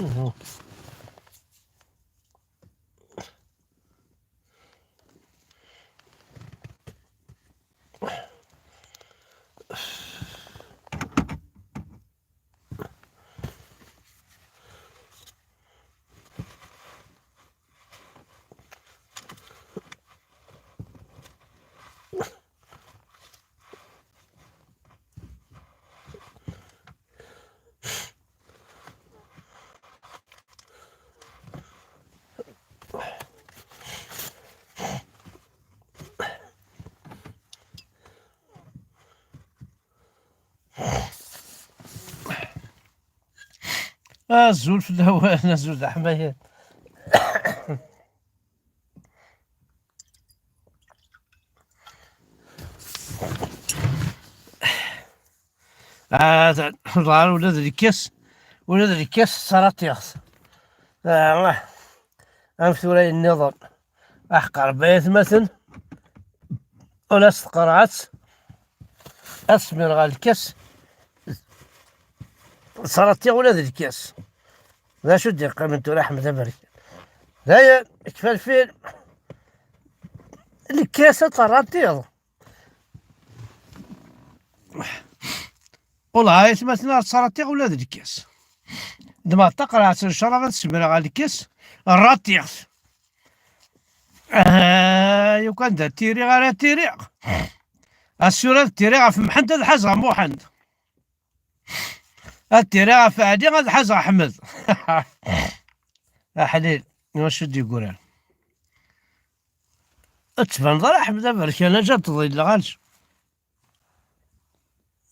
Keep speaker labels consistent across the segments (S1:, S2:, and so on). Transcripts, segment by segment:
S1: مهم. الزول في الهواء الزول د حمايات. والله ولاد الكاس، ولاد الكاس سراطيغ. الله أمثل النظام أحقر بيت مثل ولا استقرعت أسمر غا الكاس سراطيغ ولاد الكاس. لا شو دير قامنتو رحمة برك هيا كفى الفيلم الكاس سراطيغ. والله يتمثل سراطيغ ولاد الكاس دما تقرا تنشر غتسمر غا الكاس الرطيغ. يو كان دا تيري غير تيري السورة تيري غا في محمد الحاج غا محمد التيري غا في عدي غا الحاج أحمد. أحليل واش دي يقول تبان ضر أحمد برك أنا جات ظل غالج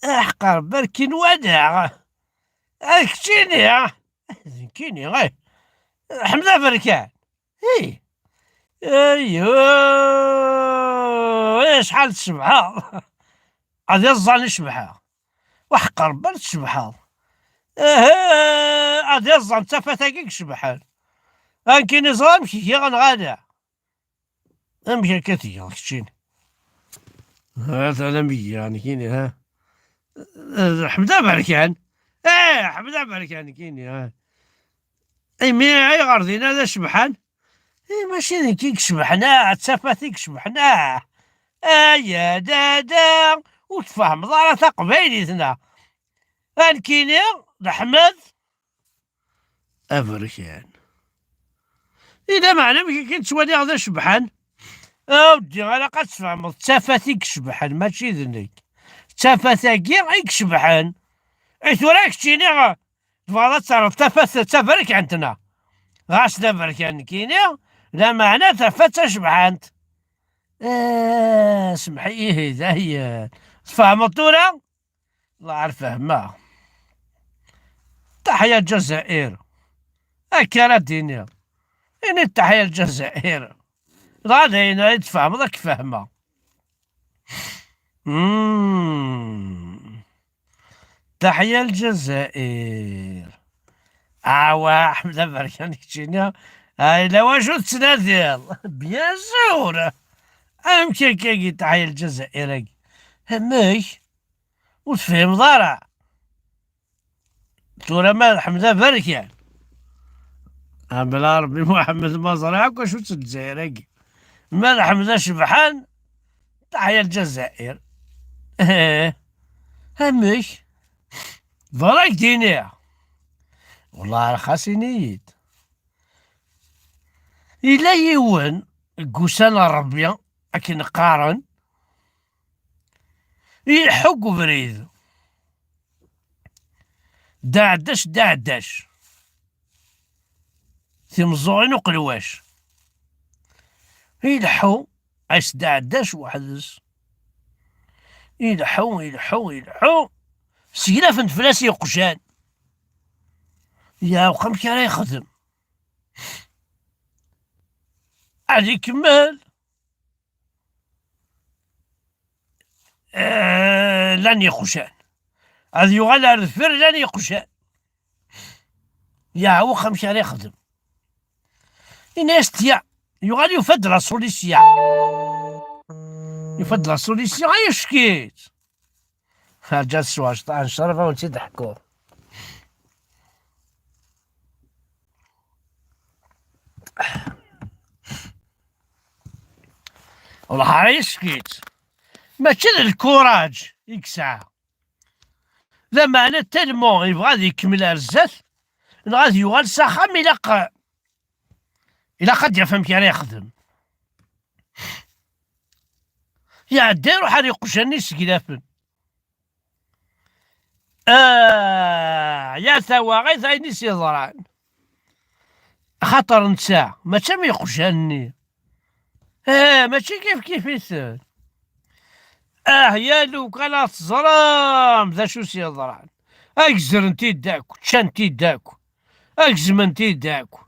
S1: أحقر بركي نودع كتيني كيني غير أحمد بركان إيه ايوا شحال السبحة غادي يزاني شبحة وحقر برد شبحة غادي يزان تفاتاكيك شبحان كاين زغام كي غنغادع امشي كتير كتشيني هذا لمية يعني كيني حمدا بركان حمدا بركان كيني اي مي اي غردين هذا شبحان ماشي كيك شبحنا تسافاتيك شبحنا يا دادا وتفهم ضارة قبايلتنا كيني احمد افركان اذا ما علم كي كنت ولي هذا شبحان اودي انا قد تفهم تسافاتيك شبحان ماشي ذنك تسافاتاكي غيك شبحان ايت وراك تشيني فوالا تفرك عندنا غاش بركان كيني لا معنى تفت شبحانت سمحي ذا هي تفهم الطورة الله عارف فهمها. تحيا الجزائر هكا ديني إني تحيا الجزائر غادي هنا يتفهم ذاك فهمها. تحيا الجزائر أحمد بركان كتشيني إلا واش تناديل بيان سور أمكن كي تحيا الجزائر هماك وتفهم ضارع تورا مال حمزة بركان بلا ربي محمد ما زرعك واش الجزائر مال حمزة شبحان تحيا الجزائر هماك ضرك ديني والله خاصني نيت إلا يوان قوسان ربي أكن قارن يحق بريد دعدش تمزوعين وقلواش يلحو عيس دعدش وحدس يلحو سيلا فنت فلاسي قشان يا وقم كي راه يخدم غادي يكمل لاني قشان غادي يغال على الفر لاني قشان يا هو خمس راه يخدم يناستيا يغال يفضل السوليسيا يفضل السوليسيا غير شكيت جات السواج طعن شرفه ونسيت تحكو والله يسكيت ماشي الكوراج يكسع لا معنى تالمون يبغى يكمل رزاف غادي يوغال ساخام إلا قد يفهم كي راه يخدم يا ديرو حال يقشني سكلافن يا ثوا غير ثايني سيضران خاطر نساع ماشي ما يقشني ماشي كيف يسال يا لو كان تزرام ذا شو سيضران اكزر انتي داكو تشانتي داكو اكزم انتي داكو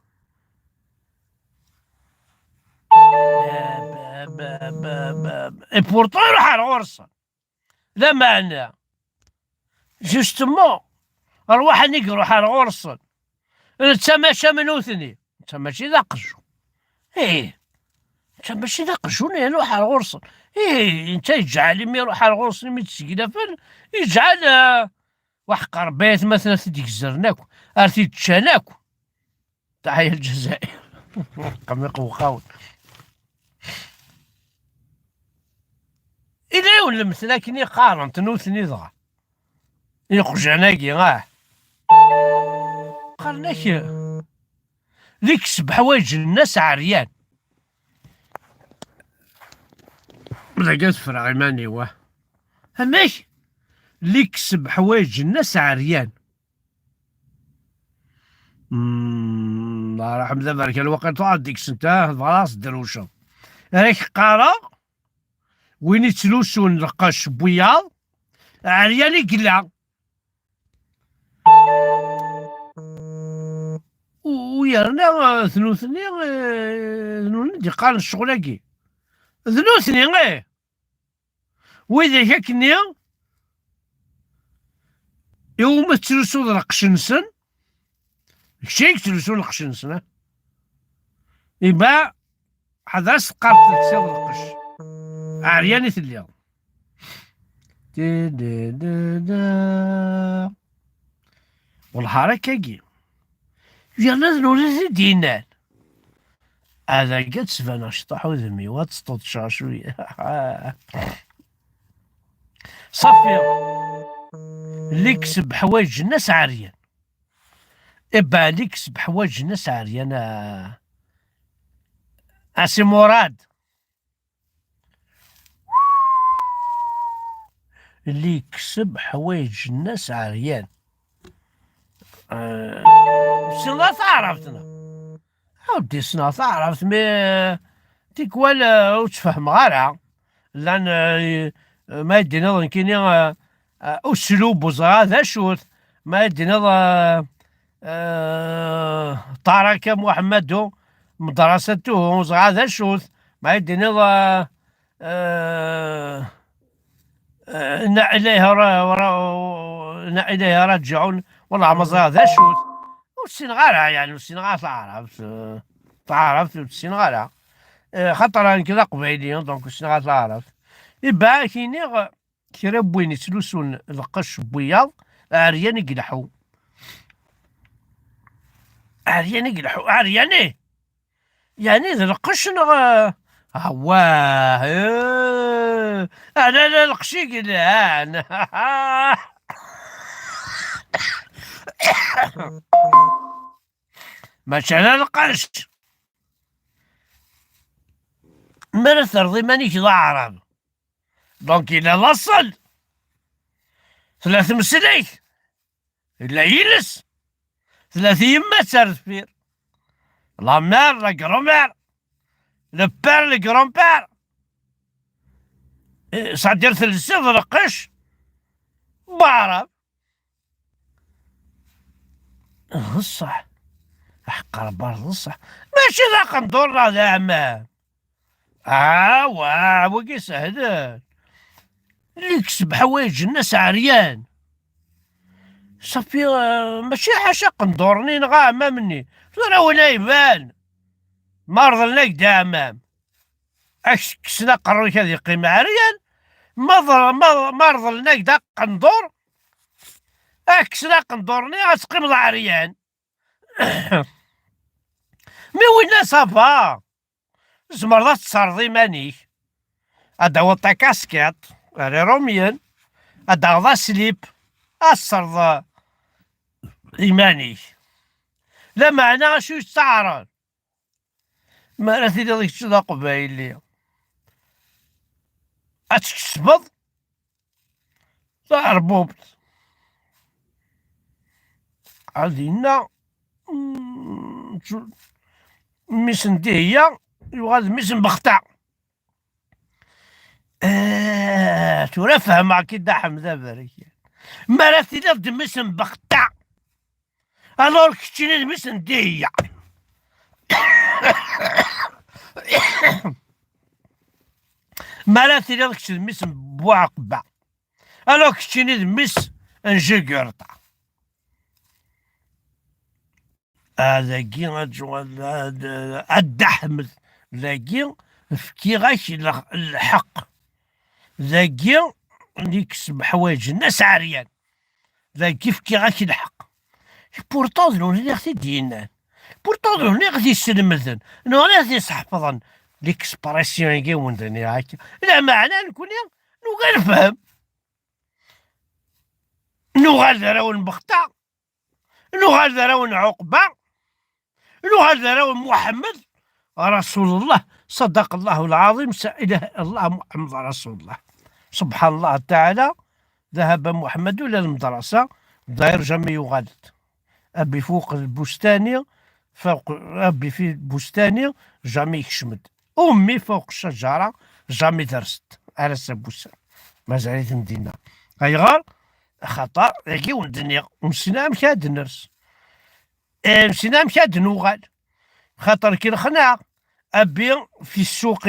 S1: اي بورتو يروح على الغرصة لا معنى جوستمون ارواح انك يروح على الغرصة انت ماشي منوثني انت ماشي ذا قجو انت ماشي ذا قجو يروح على الغرصة انت يجعل مي يروح على الغرصة مي تسقلافن يجعل وحقر بيت مثلا تديك زرناكو ارتي تشاناكو تحية الجزائر قميق وخاون إلا ولا مثلا كني قارن تنوثني ضغى يقجعناكي قالناك ذيك حوايج الناس عريان بدا قلت فرع ماني واه هماك ليك حوايج الناس عريان الله يرحم ذاك الوقت طال ديك سنتاه خلاص دروشه راك قارا وين يتلوسو نلقاش بوياض عريان يقلع ويرنا ثنوثني ذنوني قال الشغلاكي ذنوثني وإذا كني يوم تلوسو القشنسن شي تلوسو القشنسن يبا حدا سقارت تسير القش عرياني اليوم والحركة كي يلا ذنوني دينار هذا قد سفانا شطح وذمي واتسطط شوية صافي اللي يكسب حوايج الناس عريان إبا اللي يكسب حوايج الناس عريان أسي مراد اللي يكسب حوايج الناس عريان سنة عرفتنا ودي سنة عرفت مي تيكوال وتفهم غارة لأن ما يدي نظن كيني أسلوب وزغا ذا شوت ما يدي نظن طارق محمد مدرسته وزغا ذا شوت ما يدي نظن إليها راجعون والله مزغا ذا شوت والسنغالة يعني والسنغالة تعرف والسنغالة خاطر انا كذا قبيليين دونك السنغال تعرف يبا كيني كرا بوين يتلوسون القش بوياض عريان يقلحو عرياني يعني ذا القش هواه انا لا القشي قلعان ماشي على القش مرة ترضي مانيش ذا عرب دونك إلا لصل 3 مسليك إلا يلس 3 يما ترفير لا مير لا كرومير لو بير لو كرون بير صدير 3 رقش بعرب الصح حق برضه الصح ماشي ذا قندور ذا عمام واه وكي سهل اللي يكسب حوايج الناس عريان صافي ماشي حاشا قندورني نغا مني راه ولا يبان مرض لك دا امام كسنا قرويك هذه قيمة عريان مرض لك دا قندور كسنا قندورني غتقيم عريان مي وين صافا زمرضات تصرضي مانيك أدعوطا كاسكيط ري روميان، أدعوضا سليب، أصرض إيماني، لا معنى شو يستعرض ما راه تيدي ديك الشيء قبايلي أتكسبض ربوبت غادينا ميسن دي هي يغاد ميسن بختع. تورا فهم كي دا حمزة بريك ما راه تيدي ميسن بختع الور كتشيني ميسن دي هي ما راه تيدي كتشيني ميسن بواقبة الور كتشيني ميس انجيكورطا هذاكي الدحمد ذاكي فكي غاش الحق ذاكي اللي يكسب حوايج الناس عريان ذاكي فكي غاش الحق بورتون اللي غادي دينا بورتون اللي غادي يسلمذن نو غادي يصحفظن ليكسبرسيون كي وندني هاكا لا معنى نكون نو غنفهم نو غادي بخطا نو غادي عقبه لو هذا راهو محمد رسول الله صدق الله العظيم إله الله محمد رسول الله سبحان الله تعالى. ذهب محمد إلى المدرسة داير جميع يغادر أبي فوق البستانية فوق أبي في البستانية جامي يكشمد أمي فوق الشجرة جامي درست على البستان مازالت مدينة أيغار خطأ كي الدنيا ونسينا مشاد نرس نسينا مشاد نوغال خاطر كي الخناق أبي في السوق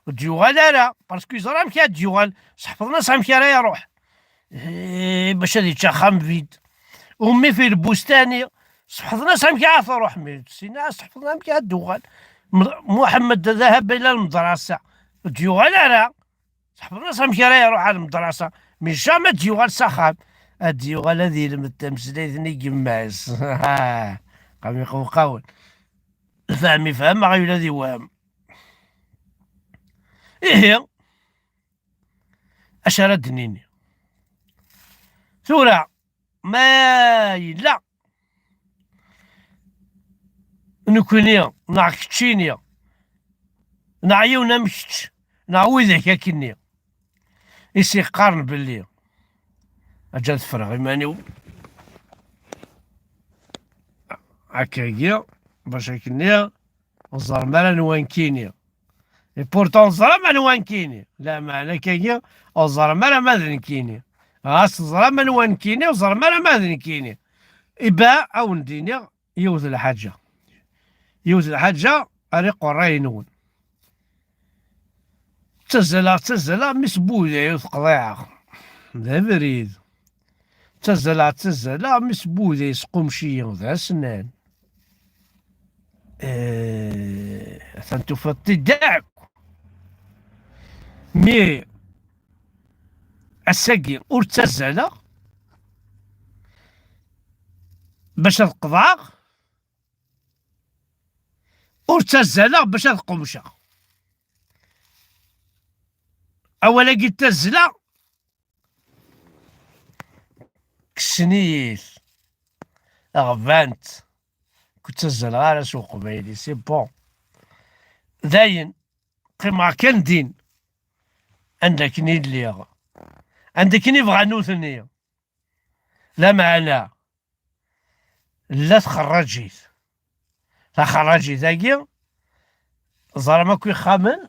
S1: ديوغال لا باسكو يزرا مشاد ديوغال صحفظنا صح مشى راه يروح باش هادي تشخم فيد أمي في البستاني صحفظنا صح مشى عارف روح سينا صحفظنا مشى دوغال محمد ذهب إلى المدرسة ديوغال لا صحفظنا صح مشى راه يروح على المدرسة مي جامي ديوغال سخام الديوغال هذه المتمسليتني كماس قام يقول فهمي فهم غير الذي وهم إيه أشردني ثورة ما لا نكوني نعكتشيني نعيو نمشت نعوذك كني يسي قارن باللي أجل فرغ مانيو هكاكيا باش كني الزرمالة نوانكيني اي بورتون الزرمالة نوانكيني لا معنى كاكيا الزرمالة ماذنكيني غاس الزرمالة نوانكيني والزرمالة ماذنكيني إبا أو نديني يوز الحاجة يوز الحاجة أريق وراي نون تزلا مسبوذة يوز قضيعة ذا بريد تزلا مسبوذة يسقوم شي ذا سنان تنتفطي داعك مي الساقي ور تزلا باش تقضع ور تزلا باش تقمشا اولا كي تزلا كسنيت غبانت كنت تزلا على سوق قبايلي سي بون داين قيمة كان دين عندك نيد ليغ عندك نبغى نوثني لا معنى لا تخرجيت تخرجي ذاكي زرما كي خامن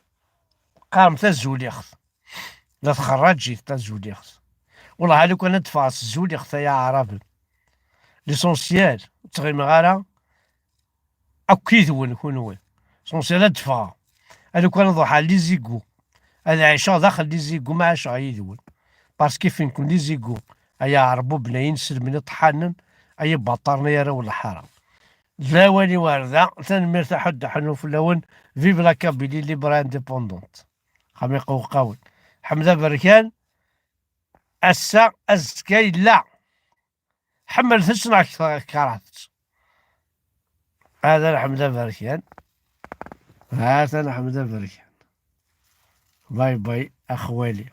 S1: قام تزوليخ لا تخرجي تزوليخ والله هذوك انا تفاص زوليخ يا عربي ليسونسيال تغيم غالا أكيدون كونوا ليسونسيال تفا هذوك انا ضحى لي زيكو هذا عيشة داخل لي زيكو ما عاش غيدون باسكو فين كون لي زيكو ايا عربو بناين سلمني طحانن ايا باطرنا يا ولا حرام لا واني وارده تنمير حد حنو في اللون فيف لا كابيلي ليبرا انديبوندونت خميق وقاول حمزة بركان السا أزكي لا حمل تصنع كرات هذا حمزة بركان هذا حمزة بركان باي باي اخوالي.